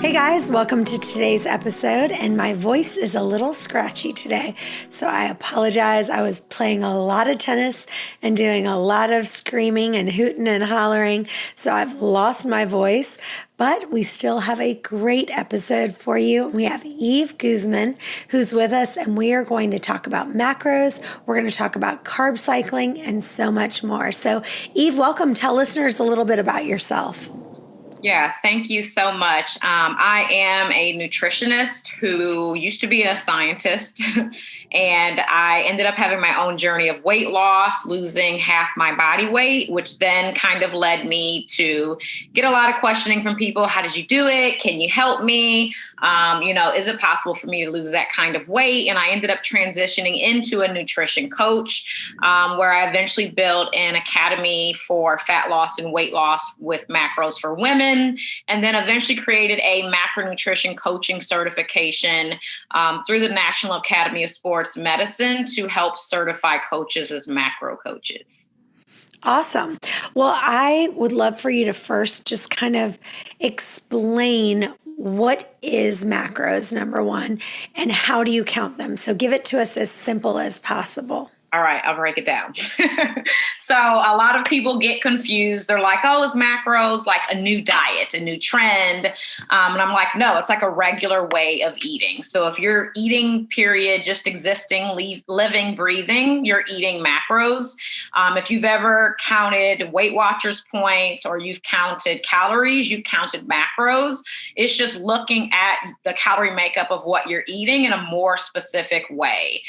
Hey guys, welcome to today's episode, and my voice is a little scratchy today, so I apologize. I was playing a lot of tennis and doing a lot of screaming and hooting and hollering, so I've lost my voice, but we still have a great episode for you. We have Eve Guzman who's with us, and we are going to talk about macros. We're going to talk about carb cycling and so much more. So Eve, welcome. Tell listeners a little bit about yourself. Yeah, thank you so much. I am a nutritionist who used to be a scientist, and I ended up having my own journey of weight loss, losing half my body weight, which then kind of led me to get a lot of questioning from people. How did you do it? Can you help me? Is it possible for me to lose that kind of weight? And I ended up transitioning into a nutrition coach, where I eventually built an academy for fat loss and weight loss with macros for women. And then eventually created a macronutrition coaching certification through the National Academy of Sports Medicine to help certify coaches as macro coaches. Awesome. Well, I would love for you to first just kind of explain what is macros, number one, and how do you count them? So give it to us as simple as possible. All right, I'll break it down. So a lot of people get confused. They're like, oh, is macros like a new diet, a new trend? And I'm like, no, it's like a regular way of eating. So if you're eating, period, just existing, living, breathing, you're eating macros. If you've ever counted Weight Watchers points or you've counted calories, you've counted macros. It's just looking at the calorie makeup of what you're eating in a more specific way.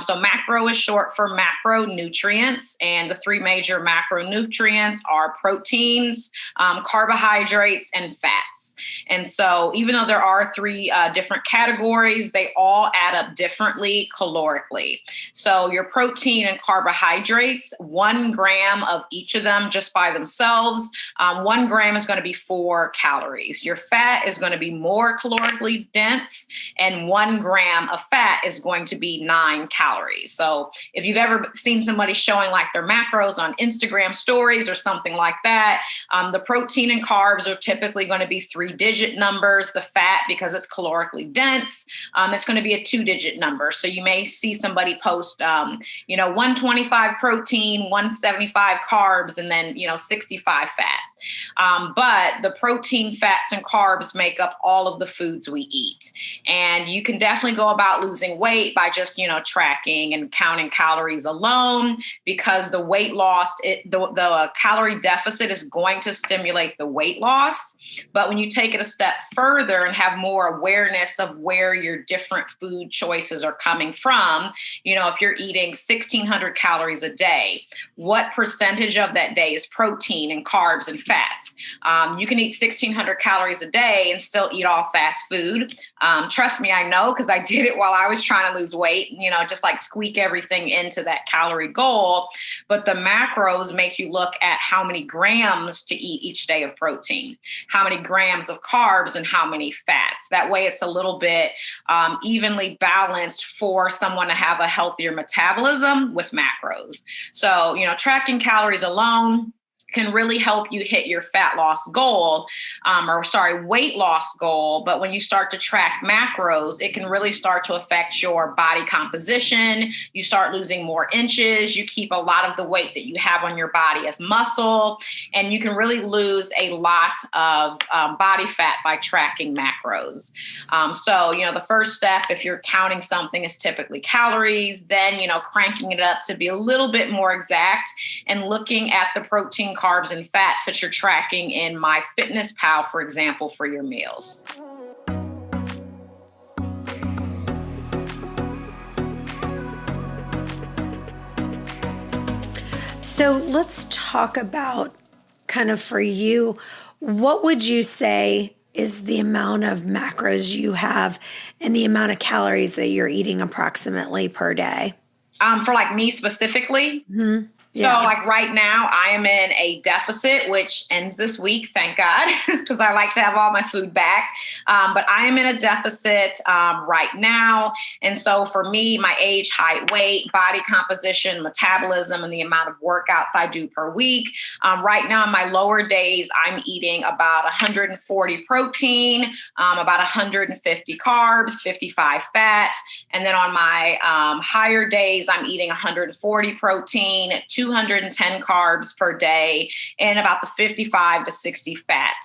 So macro is short for macronutrients, and the three major macronutrients are proteins, carbohydrates, and fats. And so even though there are three different categories, they all add up differently calorically. So your protein and carbohydrates, 1 gram of each of them just by themselves, 1 gram is going to be 4 calories. Your fat is going to be more calorically dense, and 1 gram of fat is going to be 9 calories. So if you've ever seen somebody showing like their macros on Instagram stories or something like that, the protein and carbs are typically going to be 3-digit numbers. The fat, because it's calorically dense, it's going to be a 2-digit number. So you may see somebody post, 125 protein, 175 carbs, and then, 65 fat. But the protein, fats, and carbs make up all of the foods we eat. And you can definitely go about losing weight by just, tracking and counting calories alone, because the weight loss, the calorie deficit is going to stimulate the weight loss. But when you take it a step further and have more awareness of where your different food choices are coming from, if you're eating 1,600 calories a day, what percentage of that day is protein and carbs and fats? You can eat 1,600 calories a day and still eat all fast food. Trust me, I know, because I did it while I was trying to lose weight, just like squeak everything into that calorie goal. But the macros make you look at how many grams to eat each day of protein, how many grams of carbs, and how many fats. That way it's a little bit evenly balanced for someone to have a healthier metabolism with macros. So, tracking calories alone can really help you hit your fat loss goal, weight loss goal. But when you start to track macros, it can really start to affect your body composition. You start losing more inches. You keep a lot of the weight that you have on your body as muscle, and you can really lose a lot of body fat by tracking macros. So the first step, if you're counting something, is typically calories, then, cranking it up to be a little bit more exact and looking at the protein, carbs, and fats that you're tracking in MyFitnessPal, for example, for your meals. So let's talk about kind of for you, what would you say is the amount of macros you have and the amount of calories that you're eating approximately per day? For like me specifically? Mm-hmm. So Yeah. like right now I am in a deficit, which ends this week, thank God, because I like to have all my food back. But I am in a deficit right now. And so for me, my age, height, weight, body composition, metabolism, and the amount of workouts I do per week. Right now, in my lower days, I'm eating about 140 protein, about 150 carbs, 55 fat. And then on my higher days, I'm eating 140 protein, 210 carbs per day, and about the 55 to 60 fat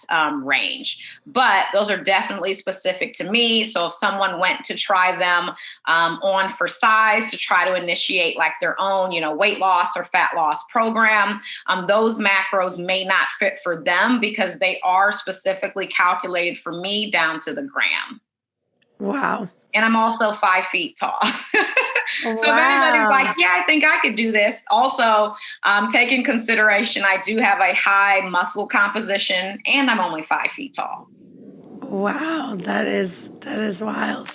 range. But those are definitely specific to me. So if someone went to try them on for size to try to initiate like their own, weight loss or fat loss program, those macros may not fit for them because they are specifically calculated for me down to the gram. Wow. And I'm also 5 feet tall. So if anybody's like, yeah, I think I could do this. Also, take in consideration, I do have a high muscle composition and I'm only 5 feet tall. Wow. That is wild.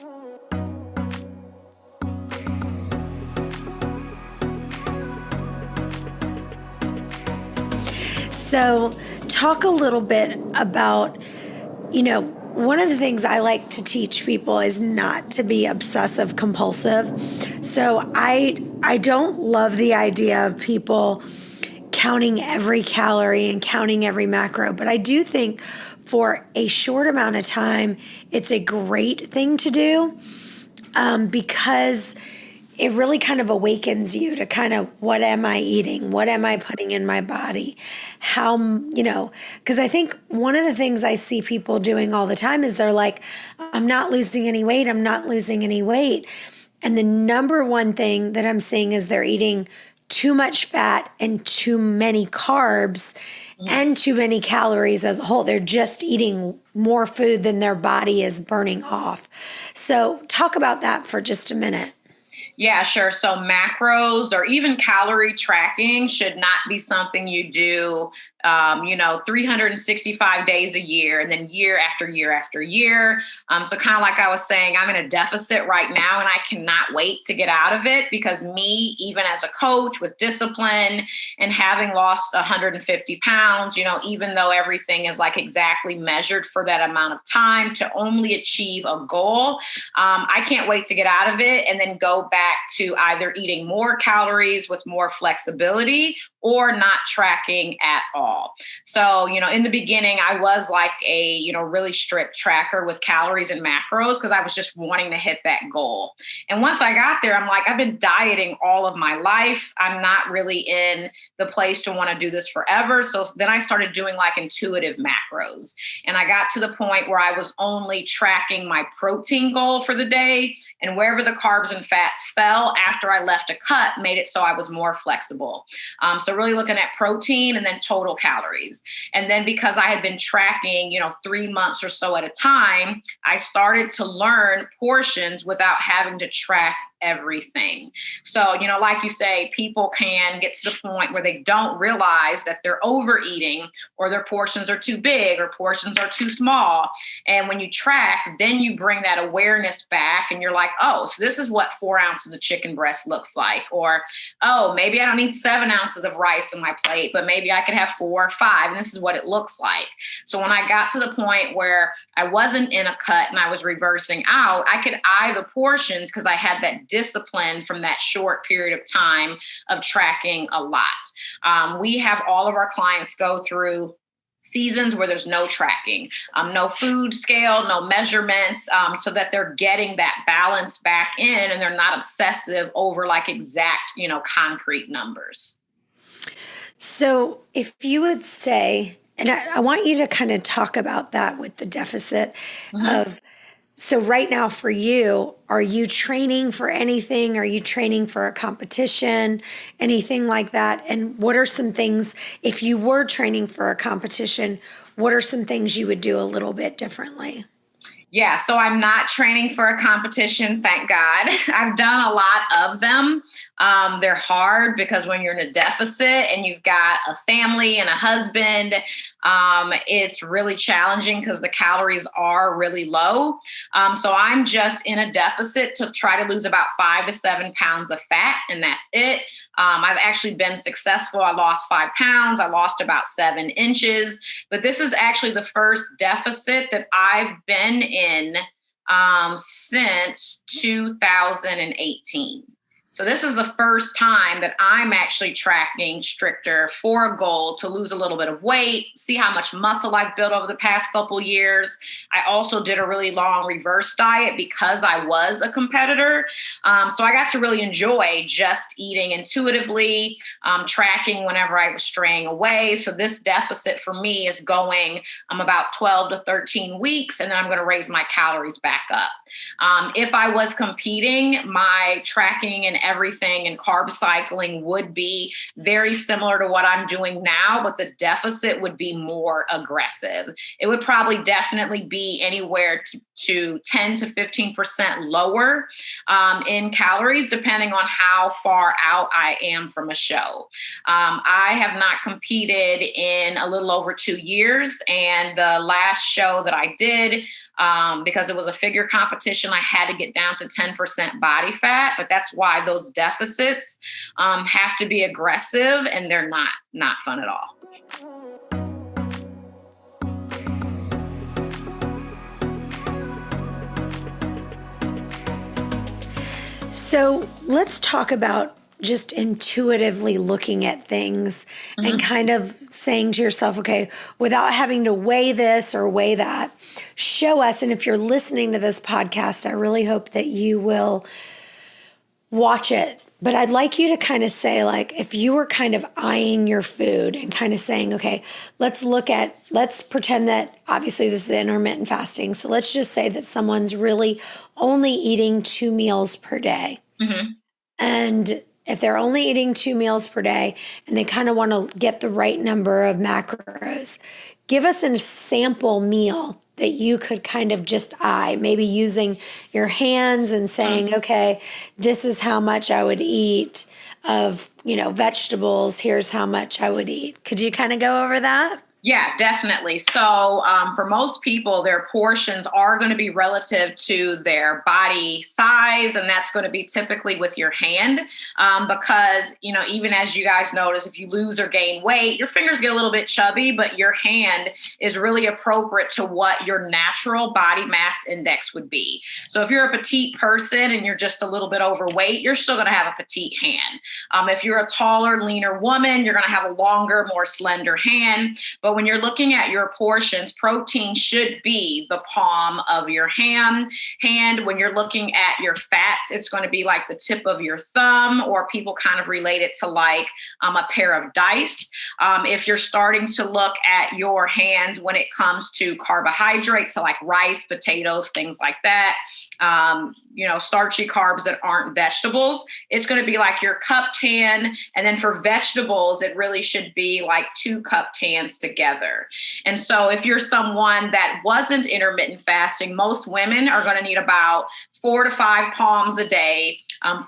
So talk a little bit about, one of the things I like to teach people is not to be obsessive compulsive. So I don't love the idea of people counting every calorie and counting every macro, but I do think for a short amount of time, it's a great thing to do because it really kind of awakens you to kind of, what am I eating? What am I putting in my body? How, because I think one of the things I see people doing all the time is they're like, I'm not losing any weight. I'm not losing any weight. And the number one thing that I'm seeing is they're eating too much fat and too many carbs and too many calories as a whole. They're just eating more food than their body is burning off. So talk about that for just a minute. Yeah, sure. So macros or even calorie tracking should not be something you do 365 days a year and then year after year after year. So kind of like I was saying, I'm in a deficit right now and I cannot wait to get out of it because me, even as a coach with discipline and having lost 150 pounds, even though everything is like exactly measured for that amount of time to only achieve a goal, I can't wait to get out of it and then go back to either eating more calories with more flexibility or not tracking at all. So, in the beginning, I was like a, really strict tracker with calories and macros because I was just wanting to hit that goal. And once I got there, I'm like, I've been dieting all of my life. I'm not really in the place to want to do this forever. So then I started doing like intuitive macros. And I got to the point where I was only tracking my protein goal for the day, and wherever the carbs and fats fell after I left a cut made it so I was more flexible. So really looking at protein and then total calories. And then because I had been tracking, 3 months or so at a time, I started to learn portions without having to track everything. So, like you say, people can get to the point where they don't realize that they're overeating or their portions are too big or portions are too small. And when you track, then you bring that awareness back and you're like, oh, so this is what 4 ounces of chicken breast looks like. Or, oh, maybe I don't need 7 ounces of rice on my plate, but maybe I could have 4 or 5. And this is what it looks like. So when I got to the point where I wasn't in a cut and I was reversing out, I could eye the portions because I had that discipline from that short period of time of tracking a lot. We have all of our clients go through seasons where there's no tracking, no food scale, no measurements, so that they're getting that balance back in and they're not obsessive over like exact, concrete numbers. So if you would say, and I want you to kind of talk about that with the deficit of, so right now for you, are you training for anything? Are you training for a competition, anything like that? And what are some things, if you were training for a competition, what are some things you would do a little bit differently? Yeah, so I'm not training for a competition, thank God. I've done a lot of them. They're hard because when you're in a deficit and you've got a family and a husband, it's really challenging because the calories are really low. So I'm just in a deficit to try to lose about 5 to 7 pounds of fat, and that's it. I've actually been successful. I lost 5 pounds. I lost about 7 inches. But this is actually the first deficit that I've been in since 2018. So this is the first time that I'm actually tracking stricter for a goal to lose a little bit of weight, see how much muscle I've built over the past couple years. I also did a really long reverse diet because I was a competitor. So I got to really enjoy just eating intuitively, tracking whenever I was straying away. So this deficit for me is going about 12 to 13 weeks, and then I'm going to raise my calories back up. If I was competing, my tracking and everything and carb cycling would be very similar to what I'm doing now, but the deficit would be more aggressive. It would probably definitely be anywhere to 10 to 15% lower in calories, depending on how far out I am from a show. I have not competed in a little over 2 years, and the last show that I did, because it was a figure competition, I had to get down to 10% body fat, but that's why those deficits have to be aggressive, and they're not fun at all. So let's talk about just intuitively looking at things and kind of saying to yourself, okay, without having to weigh this or weigh that, show us. And if you're listening to this podcast, I really hope that you will watch it. But I'd like you to kind of say, like, if you were kind of eyeing your food and kind of saying, okay, let's pretend that obviously this is intermittent fasting. So let's just say that someone's really only eating 2 meals per day. And if they're only eating 2 meals per day and they kind of want to get the right number of macros, give us a sample meal that you could kind of just eye, maybe using your hands and saying, okay, this is how much I would eat of, vegetables. Here's how much I would eat. Could you kind of go over that? Yeah, definitely. So for most people, their portions are going to be relative to their body size, and that's going to be typically with your hand because, even as you guys notice, if you lose or gain weight, your fingers get a little bit chubby, but your hand is really appropriate to what your natural body mass index would be. So if you're a petite person and you're just a little bit overweight, you're still going to have a petite hand. If you're a taller, leaner woman, you're going to have a longer, more slender hand. But when you're looking at your portions, protein should be the palm of your hand. When you're looking at your fats, it's going to be like the tip of your thumb, or people kind of relate it to like a pair of dice. If you're starting to look at your hands when it comes to carbohydrates, so like rice, potatoes, things like that, starchy carbs that aren't vegetables, it's going to be like your cupped hand. And then for vegetables, it really should be like 2 cupped hands together. And so if you're someone that wasn't intermittent fasting, most women are going to need about 4 to 5 palms a day,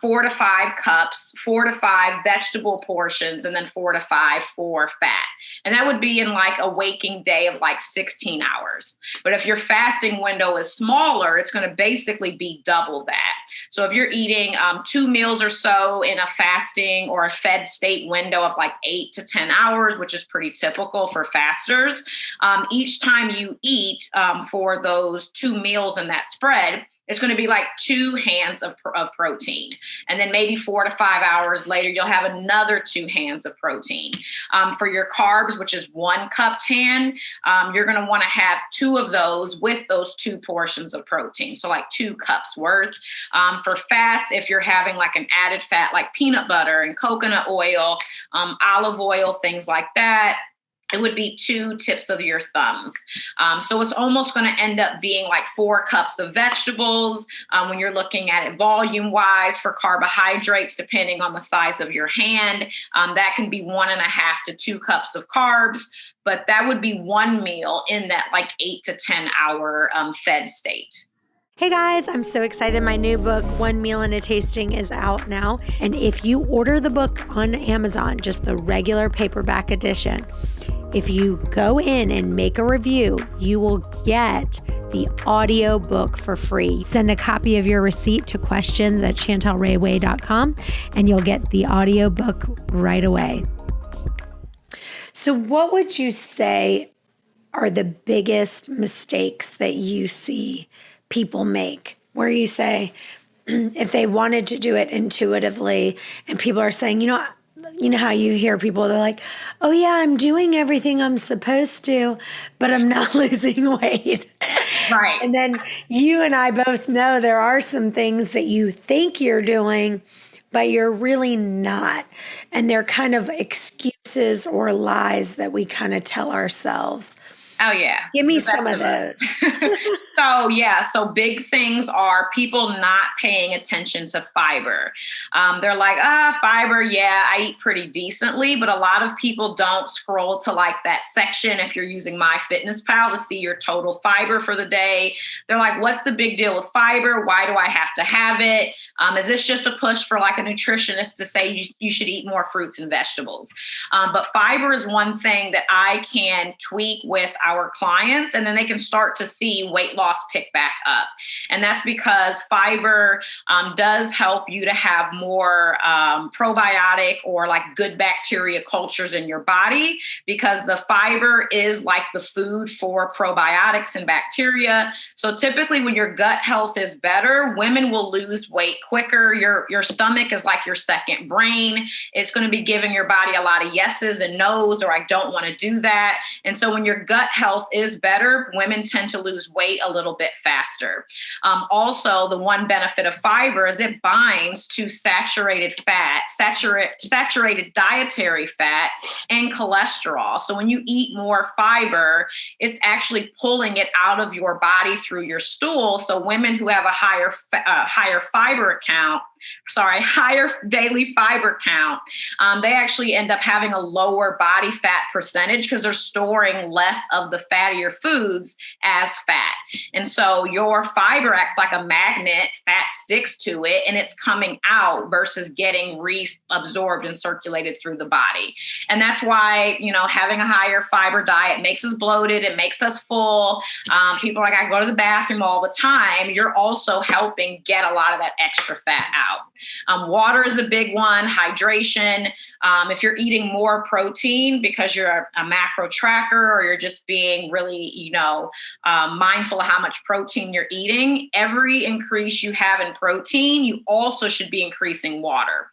4 to 5 cups, 4 to 5 vegetable portions, and then 4 to 5 for fat. And that would be in like a waking day of like 16 hours. But if your fasting window is smaller, it's going to basically be double that. So if you're eating 2 meals or so in a fasting or a fed state window of like 8 to 10 hours, which is pretty typical for fasters, each time you eat for those 2 meals in that spread, it's going to be like 2 hands of protein. And then maybe 4 to 5 hours later, you'll have another 2 hands of protein. For your carbs, which is 1 cupped hand, you're going to want to have 2 of those with those 2 portions of protein. So like 2 cups worth. For fats, if you're having like an added fat, like peanut butter and coconut oil, olive oil, things like that, it would be 2 tips of your thumbs. So it's almost going to end up being like 4 cups of vegetables when you're looking at it volume wise. For carbohydrates, depending on the size of your hand, that can be 1.5 to 2 cups of carbs. but that would be one meal in that like 8 to 10 hour fed state. Hey guys, I'm so excited. My new book, One Meal and a Tasting, is out now. And if you order the book on Amazon, just the regular paperback edition, if you go in and make a review, you will get the audio book for free. Send a copy of your receipt to questions@chantelrayway.com and you'll get the audio book right away. So what would you say are the biggest mistakes that you see people make, where you say, if they wanted to do it intuitively and people are saying, you know how you hear people, they're like, oh yeah, I'm doing everything I'm supposed to, but I'm not losing weight. Right. And then you and I both know there are some things that you think you're doing, but you're really not. And they're kind of excuses or lies that we kind of tell ourselves. Oh, yeah. Give me some of those. So big things are people not paying attention to fiber. They're like, fiber, yeah, I eat pretty decently, but a lot of people don't scroll to like that section if you're using MyFitnessPal to see your total fiber for the day. They're like, what's the big deal with fiber? Why do I have to have it? Is this just a push for like a nutritionist to say you should eat more fruits and vegetables? But fiber is one thing that I can tweak with our clients, and then they can start to see weight loss pick back up. And that's because fiber does help you to have more probiotic or like good bacteria cultures in your body, because the fiber is like the food for probiotics and bacteria. So typically when your gut health is better, women will lose weight quicker. Your stomach is like your second brain. It's going to be giving your body a lot of yeses and nos, or I don't want to do that. And so when your gut health is better, women tend to lose weight a little bit faster. Also, the one benefit of fiber is it binds to saturated fat, saturated dietary fat, and cholesterol. So when you eat more fiber, it's actually pulling it out of your body through your stool. So women who have a higher daily fiber count, they actually end up having a lower body fat percentage because they're storing less of the fattier foods as fat. And so your fiber acts like a magnet, fat sticks to it, and it's coming out versus getting reabsorbed and circulated through the body. And that's why, having a higher fiber diet makes us bloated, it makes us full. People are like, I go to the bathroom all the time. You're also helping get a lot of that extra fat out. Water is a big one, hydration. If you're eating more protein because you're a macro tracker, or you're just being really, mindful of how much protein you're eating, every increase you have in protein, you also should be increasing water.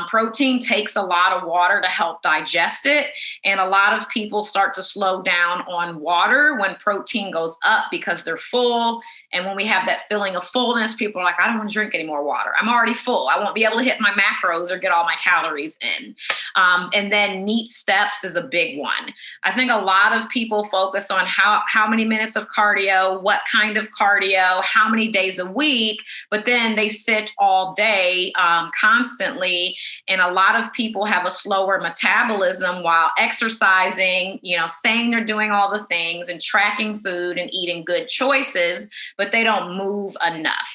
Protein takes a lot of water to help digest it. And a lot of people start to slow down on water when protein goes up because they're full. And when we have that feeling of fullness, people are like, I don't want to drink any more water. I'm already full. I won't be able to hit my macros or get all my calories in. And then neat steps is a big one. I think a lot of people focus on how many minutes of cardio, what kind of cardio, how many days a week, but then they sit all day constantly. And a lot of people have a slower metabolism while exercising, saying they're doing all the things and tracking food and eating good choices, but they don't move enough.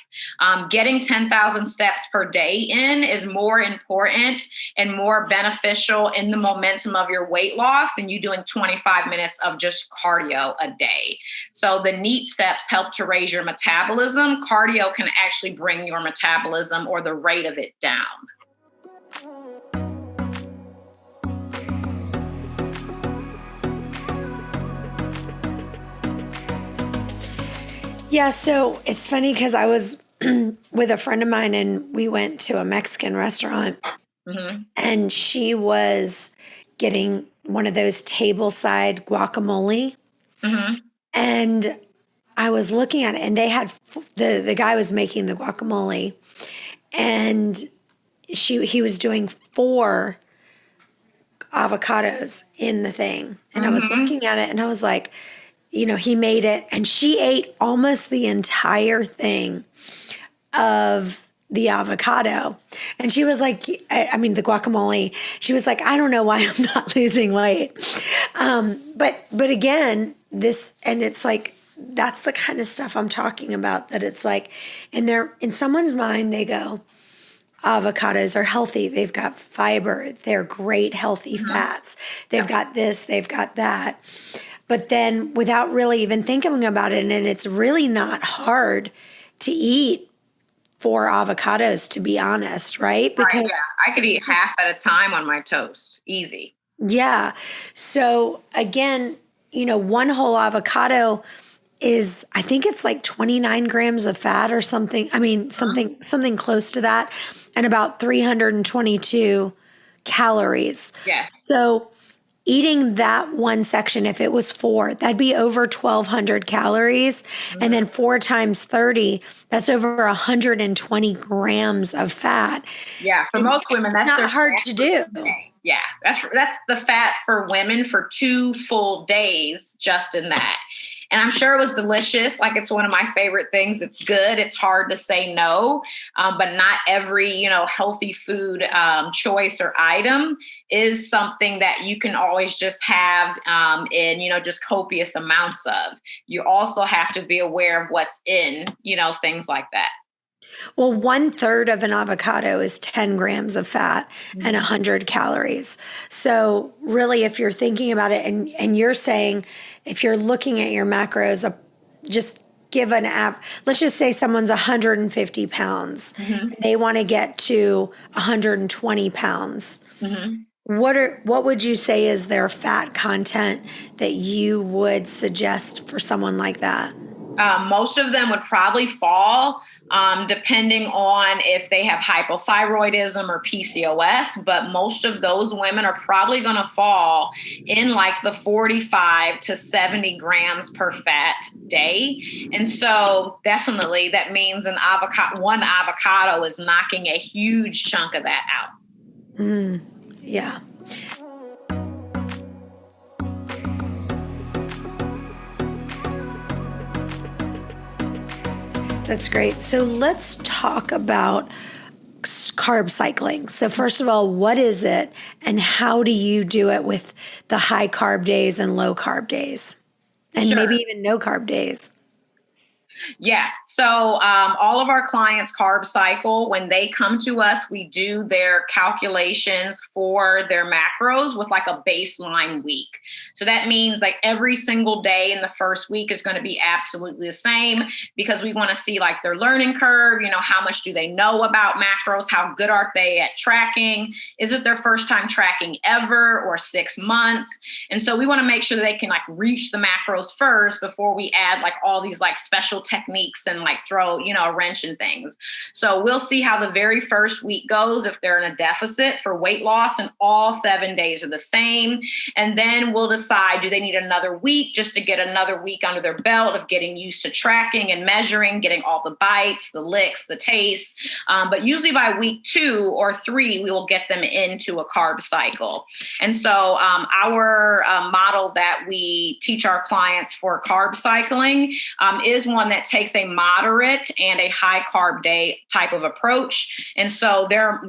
Getting 10,000 steps per day in is more important and more beneficial in the momentum of your weight loss than you doing 25 minutes of just cardio a day. So the neat steps help to raise your metabolism. Cardio can actually bring your metabolism or the rate of it down. Yeah, so it's funny because I was with a friend of mine and we went to a Mexican restaurant, and she was getting one of those tableside guacamole. And I was looking at it, and they had the guy was making the guacamole, and he was doing 4 avocados in the thing. And I was looking at it and I was like, he made it, and she ate almost the entire thing of the avocado. And she was like, I mean, the guacamole, she was like, I don't know why I'm not losing weight. But again, and it's like, that's the kind of stuff I'm talking about, that it's like, in someone's mind, they go, avocados are healthy. They've got fiber. They're great, healthy fats. They've got this, they've got that. But then without really even thinking about it, and it's really not hard to eat 4 avocados, to be honest, right? Because I could eat half at a time on my toast. Easy. Yeah. So again, 1 whole avocado is, I think it's like 29 grams of fat or something. I mean, something close to that, and about 322 calories. Yes. So eating that one section, if it was 4, that'd be over 1,200 calories. And then 4 times 30, that's over 120 grams of fat. Yeah. For most women, that's not hard to do. Yeah. That's the fat for women for 2 full days just in that. And I'm sure it was delicious. Like, it's one of my favorite things. It's good. It's hard to say no. But not every, healthy food choice or item is something that you can always just have in, just copious amounts of. You also have to be aware of what's in, things like that. Well, 1/3 of an avocado is 10 grams of fat and 100 calories. So really, if you're thinking about it, and you're saying, if you're looking at your macros, just give let's just say someone's 150 pounds. They want to get to 120 pounds. What would you say is their fat content that you would suggest for someone like that? Most of them would probably fall, depending on if they have hypothyroidism or PCOS. But most of those women are probably going to fall in like the 45 to 70 grams per fat day. And so definitely that means one avocado is knocking a huge chunk of that out. Yeah. That's great. So let's talk about carb cycling. So first of all, what is it, and how do you do it with the high carb days and low carb days, and maybe even no carb days? Yeah. So all of our clients carb cycle. When they come to us, we do their calculations for their macros with like a baseline week. So that means like every single day in the first week is going to be absolutely the same, because we want to see like their learning curve, how much do they know about macros? How good are they at tracking? Is it their first time tracking ever, or 6 months? And so we want to make sure that they can like reach the macros first before we add like all these like special techniques and like throw, a wrench in things. So we'll see how the very first week goes, if they're in a deficit for weight loss and all 7 days are the same. And then we'll decide, do they need another week just to get another week under their belt of getting used to tracking and measuring, getting all the bites, the licks, the taste. But usually by week 2 or 3, we will get them into a carb cycle. And so our model that we teach our clients for carb cycling is one that takes a moderate and a high carb day type of approach. And so their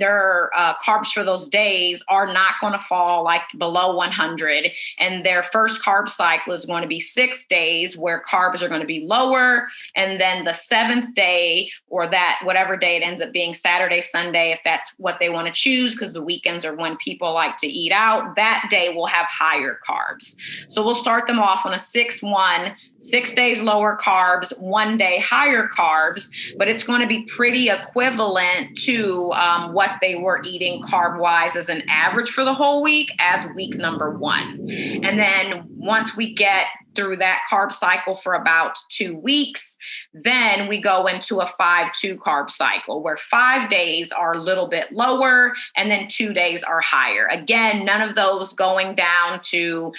carbs for those days are not going to fall like below 100. And their first carb cycle is going to be 6 days where carbs are going to be lower. And then the 7th day, or that whatever day it ends up being, Saturday, Sunday, if that's what they want to choose, because the weekends are when people like to eat out, that day will have higher carbs. So we'll start them off on a 6-1, 6 days lower carbs, 1 day higher carbs, but it's going to be pretty equivalent to what they were eating carb-wise as an average for the whole week as week number 1. And then once we get through that carb cycle for about 2 weeks, then we go into a 5-2 carb cycle where 5 days are a little bit lower and then 2 days are higher. Again, none of those going down to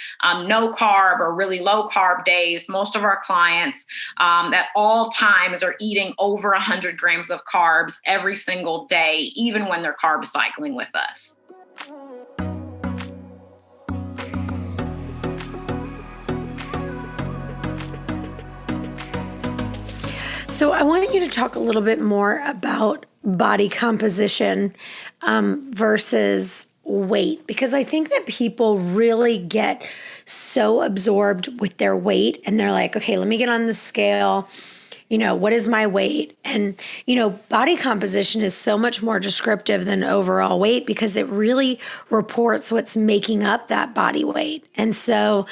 no carb or really low carb days. Most of our clients at all times are eating over 100 grams of carbs every single day, even when they're carb cycling with us. So I want you to talk a little bit more about body composition versus weight, because I think that people really get so absorbed with their weight and they're like, okay, let me get on the scale. What is my weight? And, body composition is so much more descriptive than overall weight because it really reports what's making up that body weight. And so,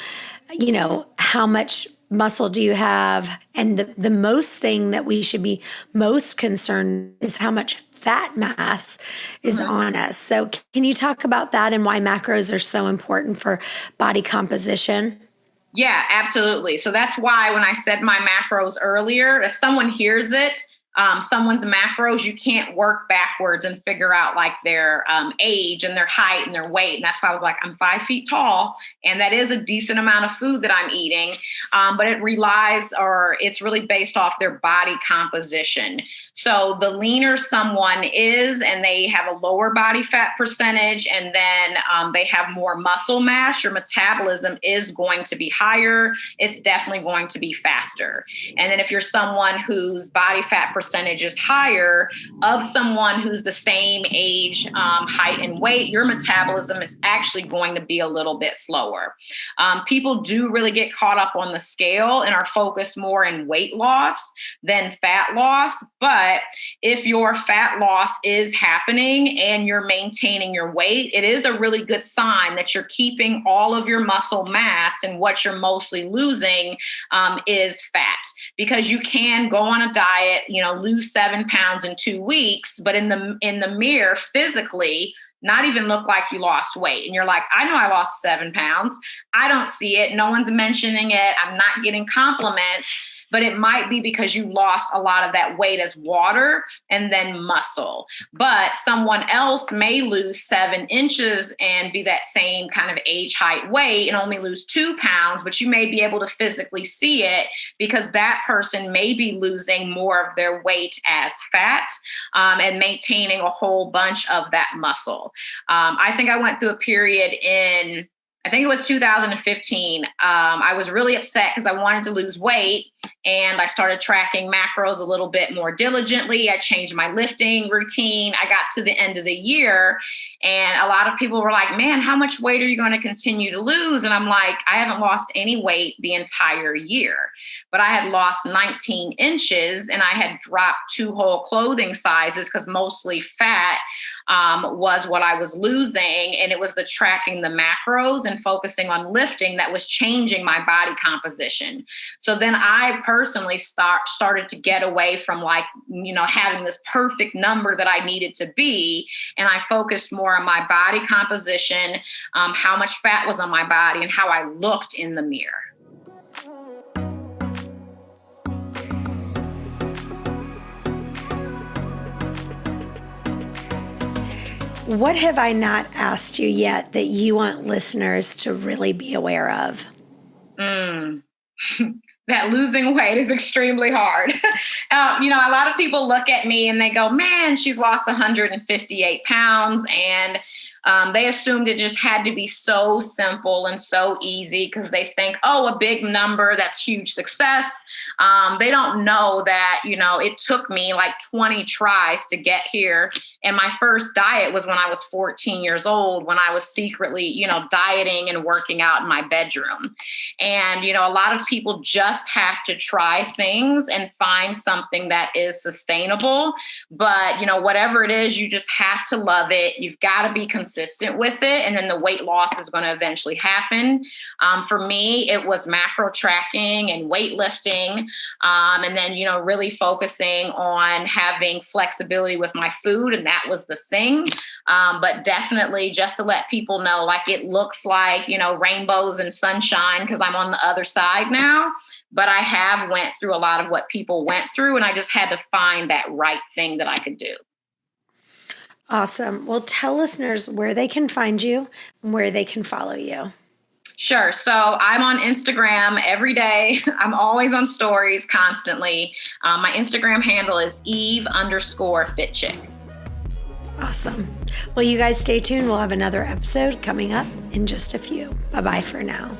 how much muscle do you have? And the most thing that we should be most concerned is how much fat mass is on us. So can you talk about that and why macros are so important for body composition? Yeah, absolutely. So that's why when I said my macros earlier, if someone hears it, someone's macros, you can't work backwards and figure out like their age and their height and their weight. And that's why I was like, I'm 5 feet tall. And that is a decent amount of food that I'm eating. But it's really based off their body composition. So the leaner someone is, and they have a lower body fat percentage, and then they have more muscle mass, your metabolism is going to be higher. It's definitely going to be faster. And then if you're someone whose body fat percentage is higher of someone who's the same age, height, and weight, your metabolism is actually going to be a little bit slower. People do really get caught up on the scale and are focused more in weight loss than fat loss. But if your fat loss is happening and you're maintaining your weight, it is a really good sign that you're keeping all of your muscle mass, and what you're mostly losing is fat. Because you can go on a diet, lose 7 pounds in 2 weeks, but in the mirror physically, not even look like you lost weight. And you're like, I know I lost 7 pounds. I don't see it. No one's mentioning it. I'm not getting compliments. But it might be because you lost a lot of that weight as water and then muscle. But someone else may lose 7 inches and be that same kind of age, height, weight, and only lose 2 pounds, but you may be able to physically see it because that person may be losing more of their weight as fat and maintaining a whole bunch of that muscle. I think I went through a period I think it was 2015. I was really upset because I wanted to lose weight, and I started tracking macros a little bit more diligently. I changed my lifting routine. I got to the end of the year, and a lot of people were like, man, how much weight are you going to continue to lose? And I'm like, I haven't lost any weight the entire year, but I had lost 19 inches and I had dropped 2 whole clothing sizes because mostly fat was what I was losing. And it was the tracking the macros and focusing on lifting that was changing my body composition. So then I personally started to get away from having this perfect number that I needed to be. And I focused more on my body composition, how much fat was on my body, and how I looked in the mirror. What have I not asked you yet that you want listeners to really be aware of? That losing weight is extremely hard. A lot of people look at me and they go, man, she's lost 158 pounds. And they assumed it just had to be so simple and so easy because they think, oh, a big number, that's huge success. They don't know that, it took me like 20 tries to get here. And my first diet was when I was 14 years old, when I was secretly, dieting and working out in my bedroom. And, a lot of people just have to try things and find something that is sustainable. But, whatever it is, you just have to love it. You've got to be consistent with it. And then the weight loss is going to eventually happen. For me, it was macro tracking and weightlifting. And then, really focusing on having flexibility with my food. And that was the thing. But definitely just to let people know, like it looks like, rainbows and sunshine because I'm on the other side now. But I have went through a lot of what people went through. And I just had to find that right thing that I could do. Awesome. Well, tell listeners where they can find you and where they can follow you. Sure. So I'm on Instagram every day. I'm always on stories constantly. My Instagram handle is Eve_FitChick. Awesome. Well, you guys stay tuned. We'll have another episode coming up in just a few. Bye-bye for now.